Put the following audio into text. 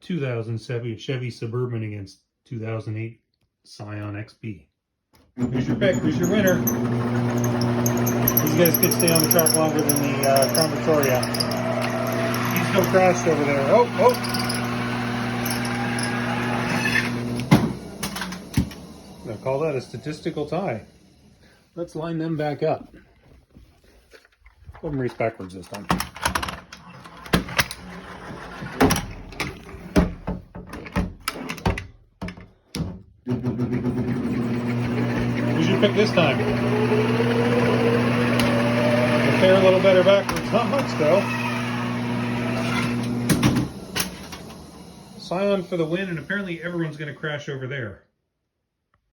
2007 Chevy Suburban against 2008 Scion XB. Who's your pick? Who's your winner? These guys could stay on the track longer than the Crown Victoria. He's still crashed over there. Oh, oh! I'll call that a statistical tie. Let's line them back up. Let them race backwards this time. Who's your pick this time? We'll fare a little better backwards. Not much though. Scion for the win, and apparently everyone's going to crash over there.